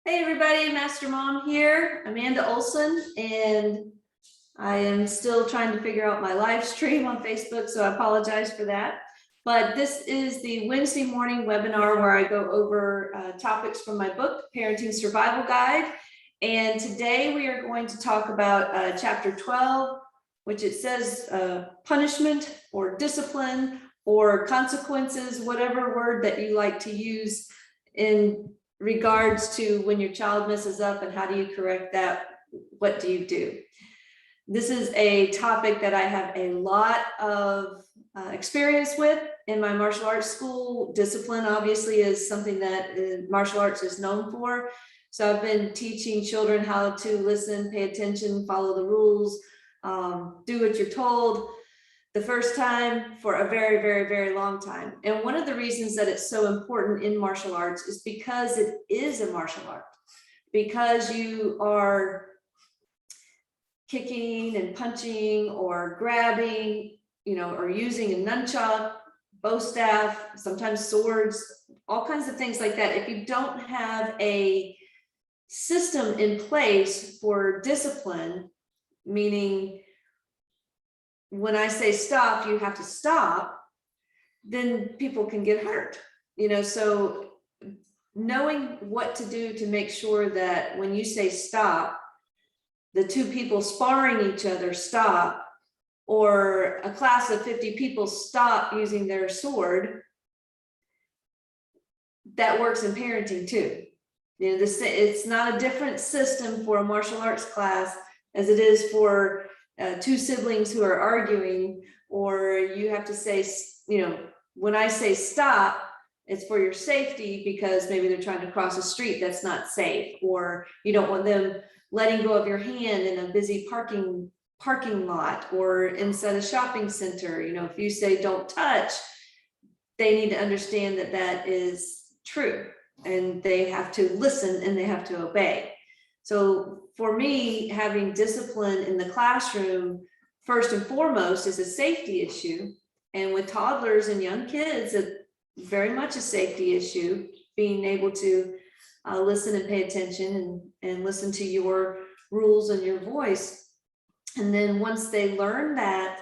Hey everybody, Master Mom here, Amanda Olson, and I am still trying to figure out my live stream on Facebook, so I apologize for that. But this is the Wednesday morning webinar where I go over topics from my book, Parenting Survival Guide. And today we are going to talk about chapter 12, which it says punishment or discipline or consequences, whatever word that you like to use in regards to when your child messes up and how do you correct that, what do you do? This is a topic that I have a lot of experience with in my martial arts school. Discipline obviously is something that martial arts is known for. So I've been teaching children how to listen, pay attention, follow the rules, do what you're told the first time for a very, very, very long time. And one of the reasons that it's so important in martial arts is because it is a martial art, because you are kicking and punching or grabbing, or using a nunchuck, bow staff, sometimes swords, all kinds of things like that. If you don't have a system in place for discipline, meaning when I say stop, you have to stop, then people can get hurt, so knowing what to do to make sure that when you say stop, the two people sparring each other stop, or a class of 50 people stop using their sword, that works in parenting too. It's not a different system for a martial arts class as it is for two siblings who are arguing, or you have to say, when I say stop, it's for your safety because maybe they're trying to cross a street that's not safe, or you don't want them letting go of your hand in a busy parking lot or inside a shopping center. If you say don't touch, they need to understand that that is true and they have to listen and they have to obey. So for me, having discipline in the classroom, first and foremost, is a safety issue. And with toddlers and young kids, it's very much a safety issue, being able to listen and pay attention and listen to your rules and your voice. And then once they learn that,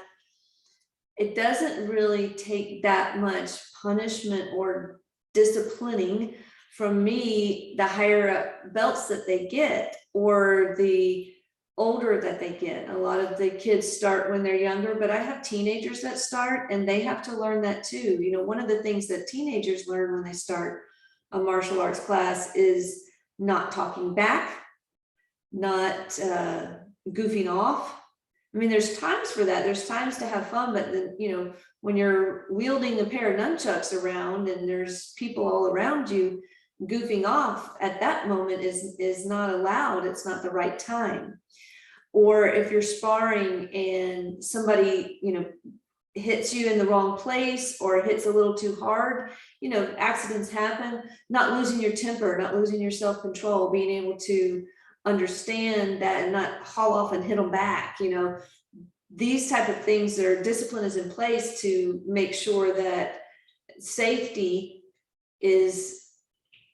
it doesn't really take that much punishment or disciplining from me, the higher up belts that they get, or the older that they get. A lot of the kids start when they're younger, but I have teenagers that start and they have to learn that too. One of the things that teenagers learn when they start a martial arts class is not talking back, not goofing off. I mean, there's times for that. There's times to have fun, but then, when you're wielding a pair of nunchucks around and there's people all around you, goofing off at that moment is not allowed. It's not the right time. Or if you're sparring and somebody, hits you in the wrong place or hits a little too hard, accidents happen. Not losing your temper, not losing your self-control, being able to understand that and not haul off and hit them back. These type of things, their discipline is in place to make sure that safety is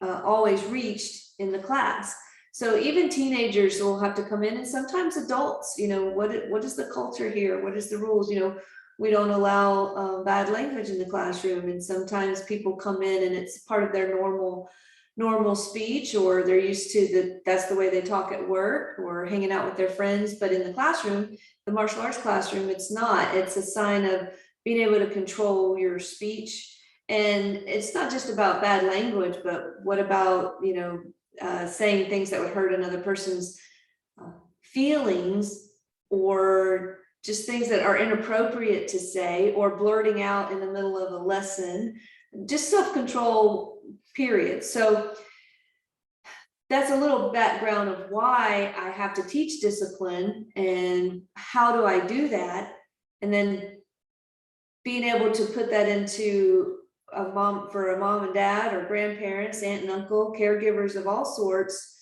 always reached in the class. So even teenagers will have to come in, and sometimes adults, what is the culture here? What is the rules? We don't allow bad language in the classroom, and sometimes people come in and it's part of their normal speech, or they're used to that's the way they talk at work or hanging out with their friends. But in the classroom, the martial arts classroom, it's not. It's a sign of being able to control your speech. And it's not just about bad language, but what about, saying things that would hurt another person's feelings, or just things that are inappropriate to say, or blurting out in the middle of a lesson, just self-control, period. So that's a little background of why I have to teach discipline and how do I do that. And then being able to put that into for a mom and dad or grandparents, aunt and uncle, caregivers of all sorts.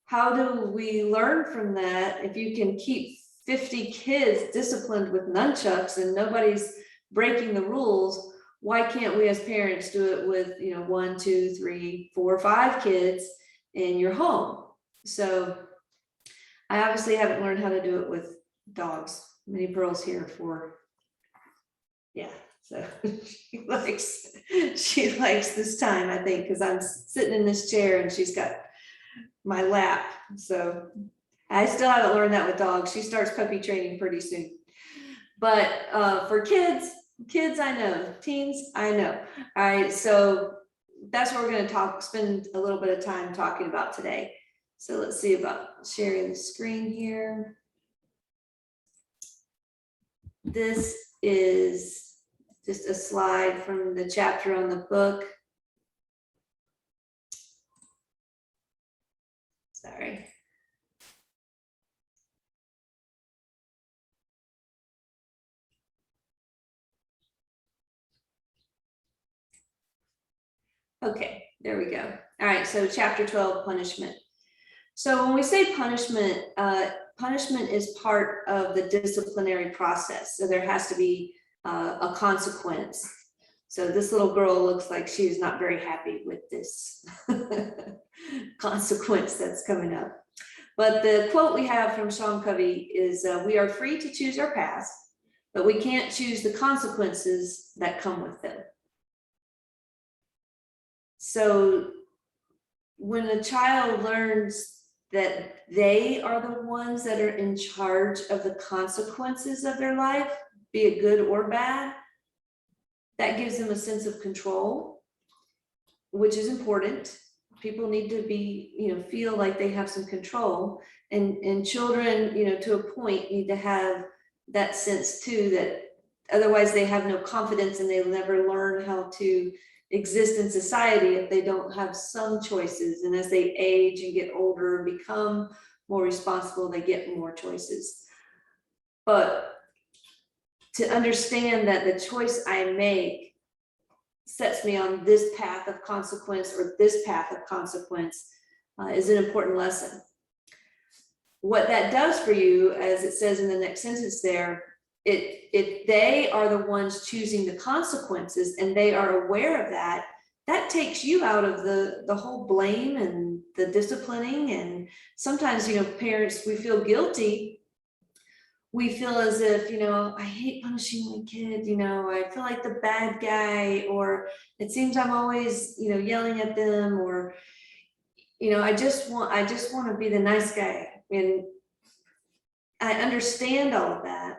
How do we learn from that? If you can keep 50 kids disciplined with nunchucks and nobody's breaking the rules, why can't we as parents do it with 1, 2, 3, 4, 5 kids in your home. So I obviously haven't learned how to do it with dogs. Many Pearls here for, yeah, so she likes this time, I think, because I'm sitting in this chair and she's got my lap. So I still haven't learned that with dogs. She starts puppy training pretty soon. But for kids, I know, teens, I know. All right, so that's what we're going to spend a little bit of time talking about today. So let's see about sharing the screen here. This is just a slide from the chapter on the book. Sorry. Okay, there we go. All right, so chapter 12, punishment. So when we say punishment, punishment is part of the disciplinary process. So there has to be a consequence. So this little girl looks like she's not very happy with this consequence that's coming up. But the quote we have from Sean Covey is, we are free to choose our path, but we can't choose the consequences that come with them. So when a child learns that they are the ones that are in charge of the consequences of their life, be it good or bad, that gives them a sense of control, which is important. People need to be, feel like they have some control, and children, to a point, need to have that sense too, that otherwise they have no confidence and they'll never learn how to exist in society if they don't have some choices. And as they age and get older and become more responsible, they get more choices. But to understand that the choice I make sets me on this path of consequence or this path of consequence is an important lesson. What that does for you, as it says in the next sentence there, if they are the ones choosing the consequences and they are aware of that, that takes you out of the whole blame and the disciplining. And sometimes, parents, we feel guilty. We feel as if, I hate punishing my kid, I feel like the bad guy, or it seems I'm always, yelling at them, or, I just want to be the nice guy. And I understand all of that.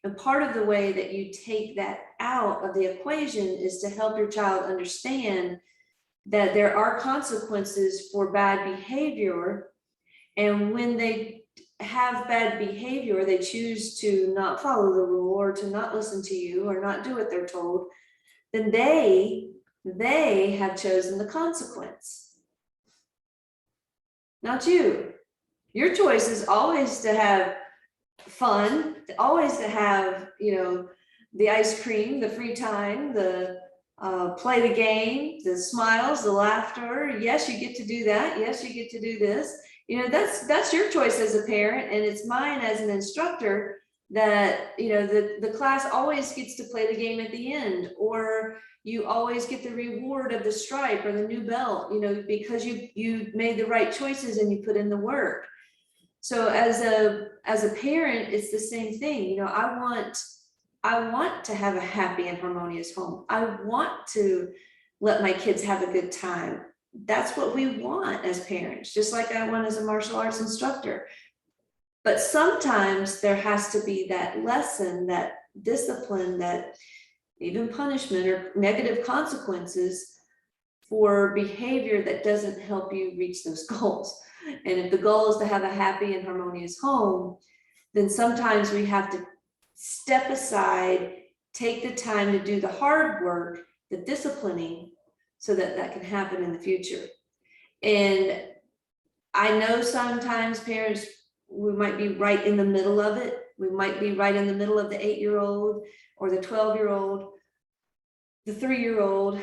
And part of the way that you take that out of the equation is to help your child understand that there are consequences for bad behavior. And when they have bad behavior, they choose to not follow the rule or to not listen to you or not do what they're told, then they have chosen the consequence, not you. Your choice is always to have fun, always to have, the ice cream, the free time, the play the game, the smiles, the laughter. Yes, you get to do that. Yes, you get to do this. That's your choice as a parent, and it's mine as an instructor that, the class always gets to play the game at the end, or you always get the reward of the stripe or the new belt, because you made the right choices and you put in the work. So as a parent, it's the same thing. I want to have a happy and harmonious home. I want to let my kids have a good time. That's what we want as parents, just like I want as a martial arts instructor. But sometimes there has to be that lesson, that discipline, that even punishment or negative consequences for behavior that doesn't help you reach those goals. And if the goal is to have a happy and harmonious home, then sometimes we have to step aside, take the time to do the hard work, the disciplining, so that that can happen in the future. And I know sometimes parents, we might be right in the middle of it. We might be right in the middle of the 8-year-old or the 12-year-old, the 3-year-old.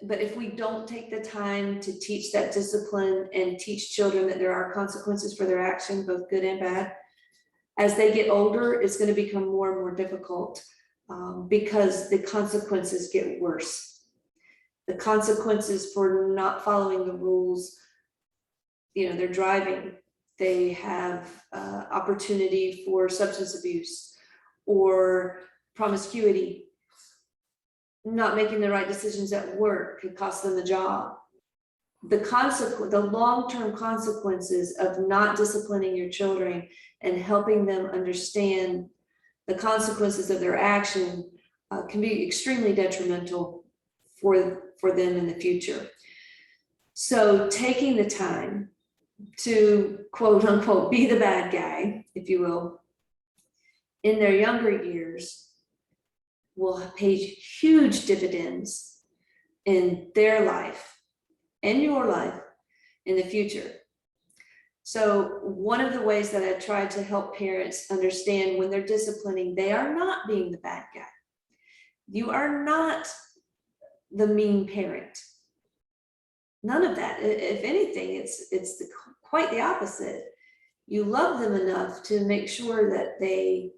But if we don't take the time to teach that discipline and teach children that there are consequences for their action, both good and bad, as they get older, it's going to become more and more difficult because the consequences get worse. The consequences for not following the rules they're driving, they have opportunity for substance abuse or promiscuity, not making the right decisions at work could cost them a job. The long-term consequences of not disciplining your children and helping them understand the consequences of their action can be extremely detrimental for them in the future. So taking the time to quote unquote be the bad guy, if you will, in their younger years will pay huge dividends in their life and your life in the future. So one of the ways that I try to help parents understand when they're disciplining, they are not being the bad guy. You are not the mean parent. None of that. If anything, it's quite the opposite. You love them enough to make sure that they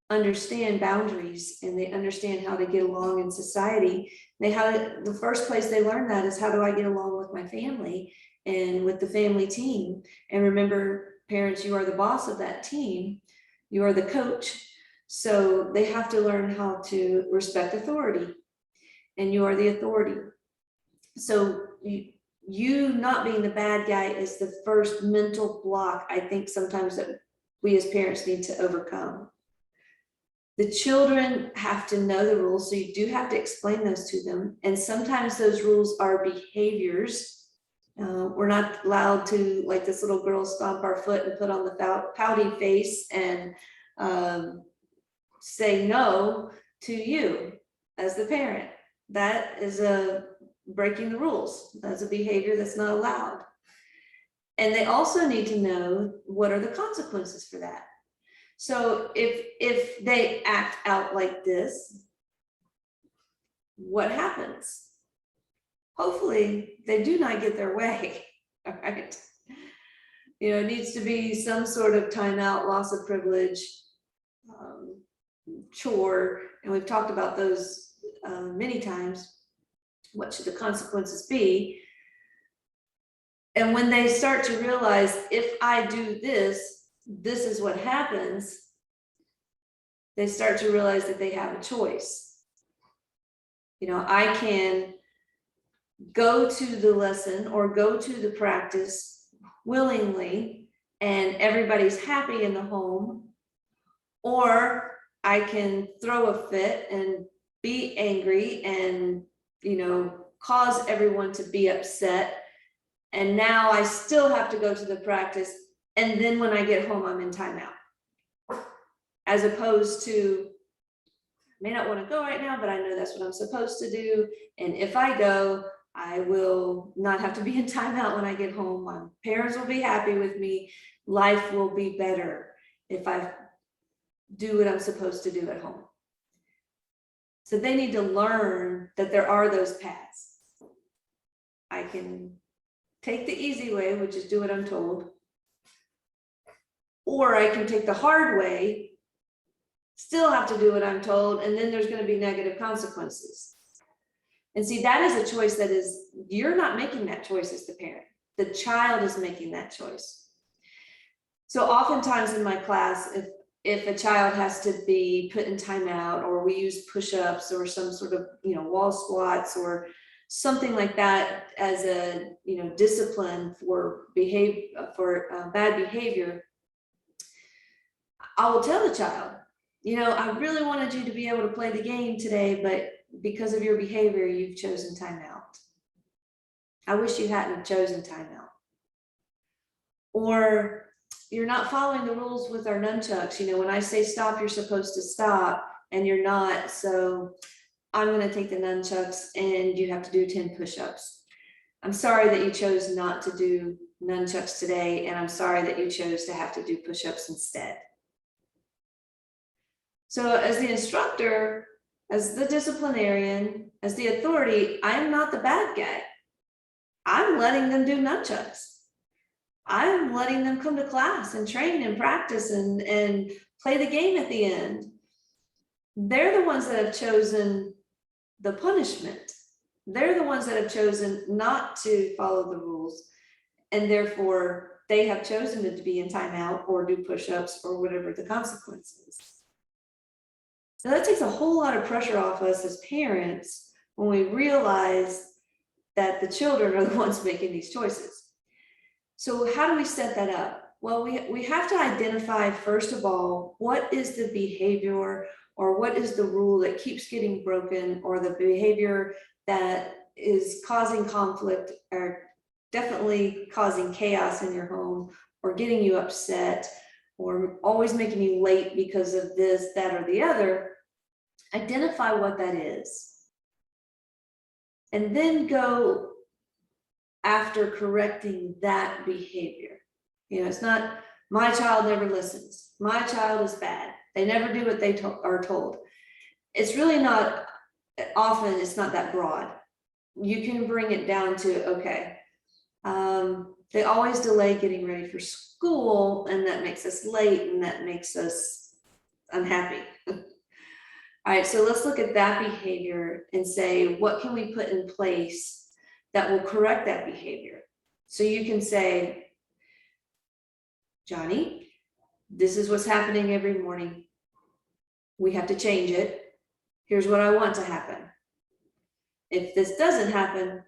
understand boundaries and they understand how to get along in society. The first place they learn that is, how do I get along with my family and with the family team? And remember, parents, you are the boss of that team. You are the coach. So they have to learn how to respect authority, and you are the authority. So you not being the bad guy is the first mental block I think sometimes that we as parents need to overcome. The children have to know the rules, so you do have to explain those to them. And sometimes those rules are behaviors. We're not allowed to, like this little girl, stomp our foot and put on the pouty face and say no to you as the parent. That is breaking the rules. That's a behavior that's not allowed. And they also need to know what are the consequences for that. So if they act out like this, what happens? Hopefully they do not get their way, all right? It needs to be some sort of timeout, loss of privilege, chore, and we've talked about those many times. What should the consequences be? And when they start to realize, if I do this, this is what happens, they start to realize that they have a choice. I can go to the lesson or go to the practice willingly and everybody's happy in the home, or I can throw a fit and be angry and cause everyone to be upset, and now I still have to go to the practice, and then when I get home I'm in timeout. As opposed to, I may not want to go right now, but I know that's what I'm supposed to do, and if I go, I will not have to be in timeout when I get home. My parents will be happy with me. Life will be better if I do what I'm supposed to do at home. So they need to learn that there are those paths. I can take the easy way, which is do what I'm told, or I can take the hard way, still have to do what I'm told, and then there's going to be negative consequences. And see, that is a choice that is, you're not making that choice as the parent. The child is making that choice. So oftentimes in my class, if a child has to be put in timeout, or we use push-ups or some sort of wall squats or something like that as a discipline for bad behavior, I will tell the child, I really wanted you to be able to play the game today, but because of your behavior, you've chosen timeout. I wish you hadn't chosen timeout. Or you're not following the rules with our nunchucks. When I say stop, you're supposed to stop, and you're not. So I'm going to take the nunchucks and you have to do 10 push-ups. I'm sorry that you chose not to do nunchucks today, and I'm sorry that you chose to have to do push-ups instead. So as the instructor, as the disciplinarian, as the authority, I'm not the bad guy. I'm letting them do nunchucks. I'm letting them come to class and train and practice and play the game at the end. They're the ones that have chosen the punishment. They're the ones that have chosen not to follow the rules. and therefore they have chosen to be in timeout or do push-ups or whatever the consequence is. So that takes a whole lot of pressure off us as parents when we realize that the children are the ones making these choices. So how do we set that up? Well, we have to identify, first of all, what is the behavior or what is the rule that keeps getting broken, or the behavior that is causing conflict or definitely causing chaos in your home, or getting you upset, or always making you late because of this, that, or the other. Identify what that is. And then go after correcting that behavior. You know, it's not, my child never listens. My child is bad. They never do what they are told. It's really not, often it's not that broad. You can bring it down to, okay, they always delay getting ready for school, and that makes us late, and that makes us unhappy. All right, so let's look at that behavior and say, what can we put in place that will correct that behavior? So you can say, Johnny, this is what's happening every morning. We have to change it. Here's what I want to happen. If this doesn't happen,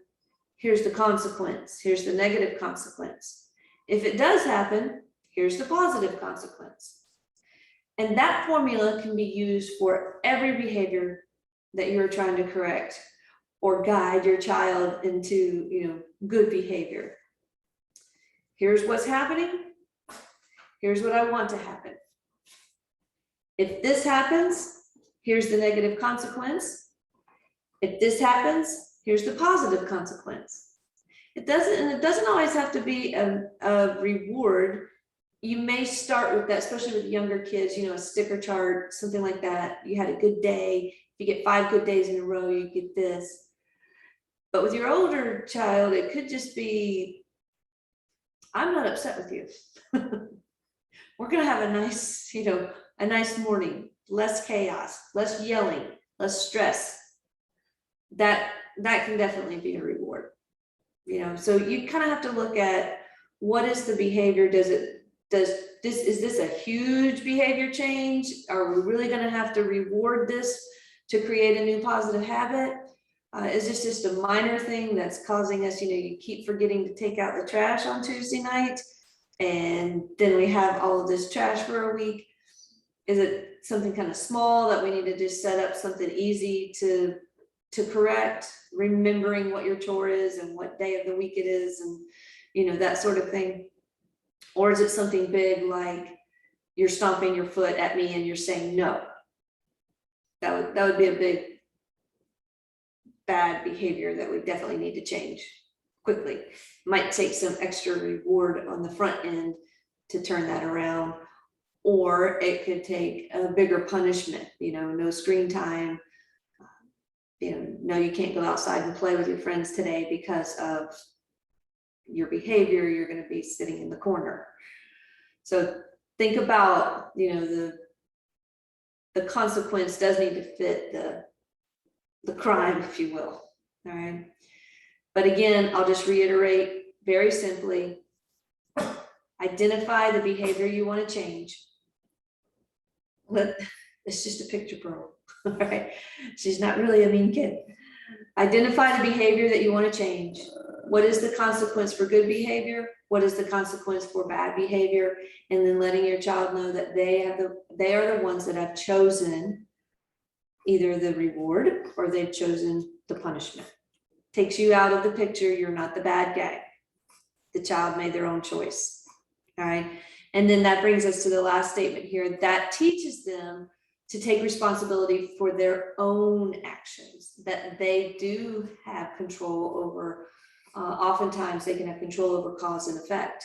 here's the consequence. Here's the negative consequence. If it does happen, here's the positive consequence. And that formula can be used for every behavior that you're trying to correct or guide your child into, you know, good behavior. Here's what's happening. Here's what I want to happen. If this happens, here's the negative consequence. If this happens, here's the positive consequence. It doesn't always have to be a reward. You may start with that, especially with younger kids, you know, a sticker chart, something like that. You had a good day. If you get 5 good days in a row, you get this. But with your older child, it could just be, I'm not upset with you. We're gonna have a nice, you know, a nice morning, less chaos, less yelling, less stress. That can definitely be a reward. You know, so you kind of have to look at, what is the behavior? Is this a huge behavior change? Are we really going to have to reward this to create a new positive habit? Is this just a minor thing that's causing us, you know, you keep forgetting to take out the trash on Tuesday night, and then we have all of this trash for a week? Is it something kind of small that we need to just set up something easy to correct, remembering what your chore is and what day of the week it is, and, you know, that sort of thing? Or is it something big, like you're stomping your foot at me and you're saying no? That would be a big bad behavior that we definitely need to change quickly. Might take some extra reward on the front end to turn that around, or it could take a bigger punishment, you know, no screen time. You know, no, you can't go outside and play with your friends today because of your behavior. You're going to be sitting in the corner. So think about, you know, the consequence does need to fit the crime, if you will. All right. But again, I'll just reiterate very simply, identify the behavior you want to change. It's just a picture pearl. All right. She's not really a mean kid. Identify the behavior that you want to change. What is the consequence for good behavior? What is the consequence for bad behavior? And then letting your child know that they are the ones that have chosen either the reward or they've chosen the punishment. Takes you out of the picture. You're not the bad guy. The child made their own choice. All right. And then that brings us to the last statement here. That teaches them to take responsibility for their own actions, that they do have control over. Oftentimes they can have control over cause and effect.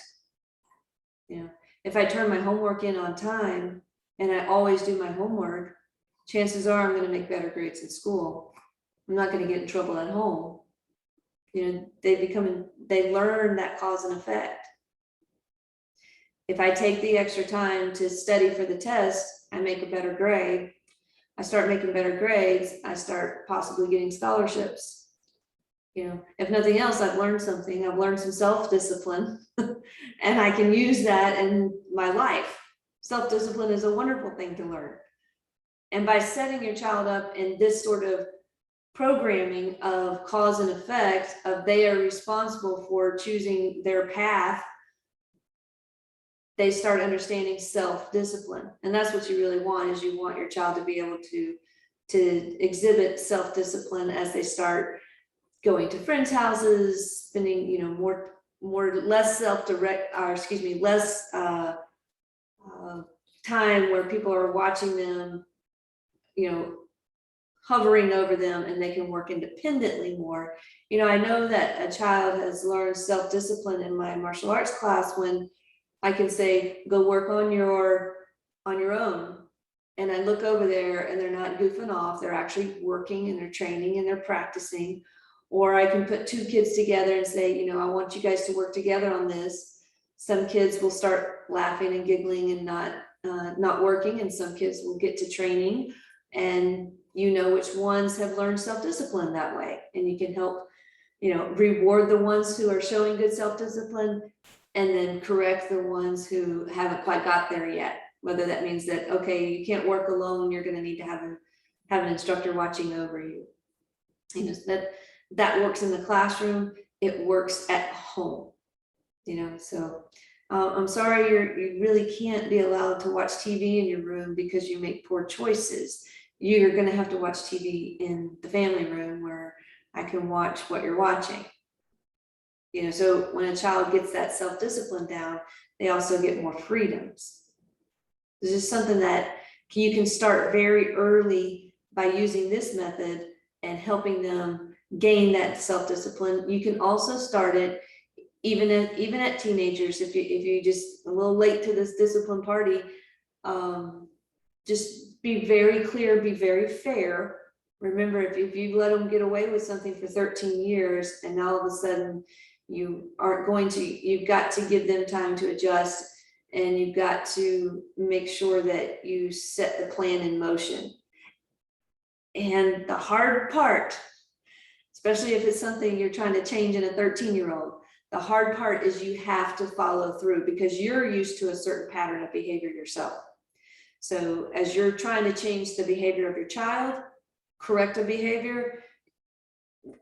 You know, if I turn my homework in on time and I always do my homework, chances are I'm going to make better grades in school. I'm not going to get in trouble at home. You know, they learn that cause and effect. If I take the extra time to study for the test, I make a better grade. I start making better grades. I start possibly getting scholarships. if nothing else, I've learned something. I've learned some self-discipline and I can use that in my life. Self-discipline is a wonderful thing to learn. And by setting your child up in this sort of programming of cause and effect, of they are responsible for choosing their path, they start understanding self-discipline. And that's what you really want, is you want your child to be able to exhibit self-discipline as they start going to friends' houses, spending, less less time where people are watching them, hovering over them, and they can work independently more. I know that a child has learned self-discipline in my martial arts class when I can say, go work on your own. And I look over there and they're not goofing off, they're actually working and they're training and they're practicing. Or I can put two kids together and say, I want you guys to work together on this. Some kids will start laughing and giggling and not working, and some kids will get to training, and which ones have learned self-discipline that way. And you can help, reward the ones who are showing good self-discipline, and then correct the ones who haven't quite got there yet. Whether that means that, okay, you can't work alone, you're going to need to have an instructor watching over you. That works in the classroom, it works at home. So I'm sorry you really can't be allowed to watch TV in your room because you make poor choices. You're going to have to watch TV in the family room where I can watch what you're watching. So when a child gets that self-discipline down, they also get more freedoms. This is something that you can start very early by using this method and helping them gain that self-discipline. You can also start it even at teenagers. If you just a little late to this discipline party, just be very clear, be very fair. Remember, if you let them get away with something for 13 years and now all of a sudden you aren't going to, you've got to give them time to adjust, and you've got to make sure that you set the plan in motion. And the hard part, especially if it's something you're trying to change in a 13-year-old, the hard part is you have to follow through, because you're used to a certain pattern of behavior yourself. So as you're trying to change the behavior of your child, correct a behavior,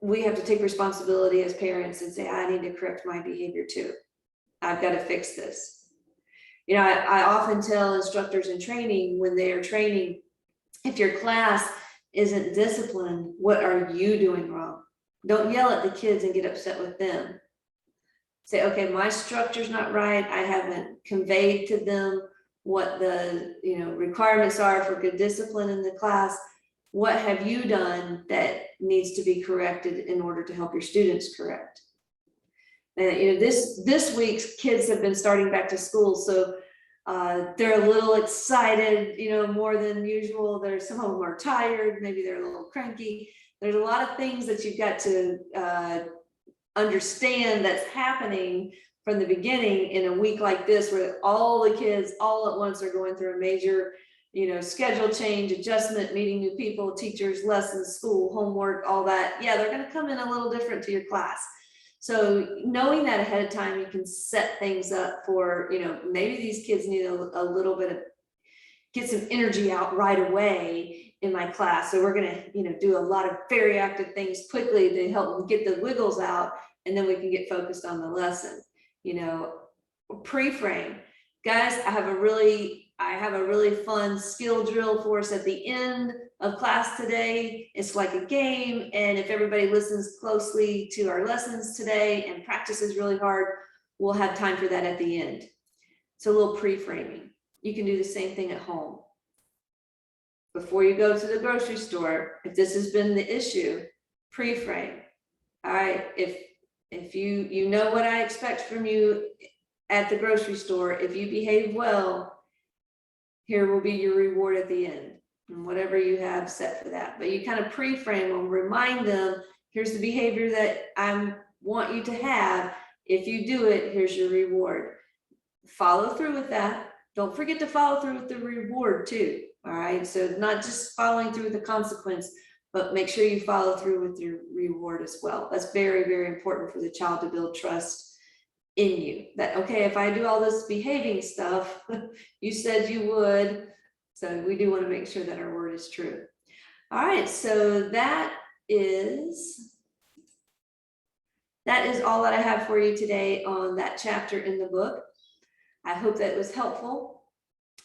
we have to take responsibility as parents and say, I need to correct my behavior too. I've got to fix this. I often tell instructors in training, when they are training, if your class isn't disciplined, what are you doing wrong? Don't yell at the kids and get upset with them. Say, okay, my structure's not right. I haven't conveyed to them what the requirements are for good discipline in the class. What have you done that needs to be corrected in order to help your students correct? And this week's kids have been starting back to school, so they're a little excited, more than usual. Some of them are tired, maybe they're a little cranky. There's a lot of things that you've got to understand that's happening from the beginning in a week like this, where all the kids all at once are going through a major schedule change, adjustment, meeting new people, teachers, lessons, school, homework, all that. Yeah, they're going to come in a little different to your class. So knowing that ahead of time, you can set things up for, maybe these kids need a little bit of, get some energy out right away in my class. So we're going to, do a lot of very active things quickly to help them get the wiggles out. And then we can get focused on the lesson. Pre-frame. Guys, I have a really fun skill drill for us at the end of class today. It's like a game, and if everybody listens closely to our lessons today and practices really hard, we'll have time for that at the end. It's a little pre-framing. You can do the same thing at home. Before you go to the grocery store, if this has been the issue, pre-frame. All right, if you know what I expect from you at the grocery store, if you behave well, here will be your reward at the end, and whatever you have set for that. But you kind of pre-frame them, remind them, here's the behavior that I want you to have. If you do it, here's your reward. Follow through with that. Don't forget to follow through with the reward too. All right, so not just following through with the consequence, but make sure you follow through with your reward as well. That's very, very important for the child to build trust in you. That, okay, if I do all this behaving stuff, you said you would. So we do want to make sure that our word is true. All right, so that is all that I have for you today on that chapter in the book. I hope that was helpful.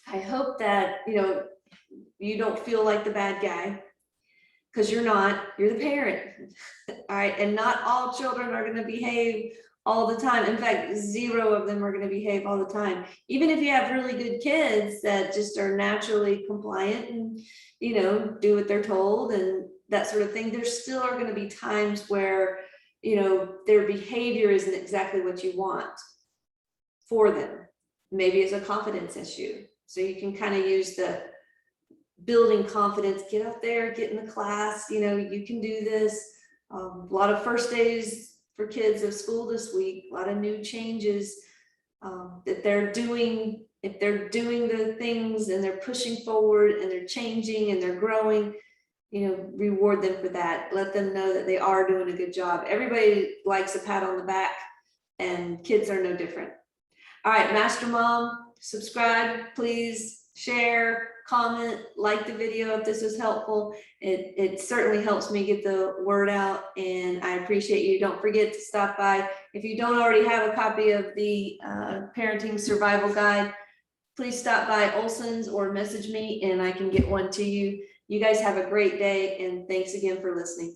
I hope that, you don't feel like the bad guy, because you're not, you're the parent. All right, and not all children are going to behave all the time. In fact, 0 of them are going to behave all the time. Even if you have really good kids that just are naturally compliant and, do what they're told and that sort of thing, there still are going to be times where, their behavior isn't exactly what you want for them. Maybe it's a confidence issue. So you can kind of use the building confidence, get up there, get in the class, you can do this. A lot of first days for kids of school this week, a lot of new changes that they're doing. If they're doing the things and they're pushing forward and they're changing and they're growing, reward them for that. Let them know that they are doing a good job. Everybody likes a pat on the back, and kids are no different. All right, Master Mom, subscribe, please, share, comment, like the video if this was helpful. It certainly helps me get the word out, and I appreciate you. Don't forget to stop by. If you don't already have a copy of the Parenting Survival Guide, please stop by Olson's or message me and I can get one to you. You guys have a great day, and thanks again for listening.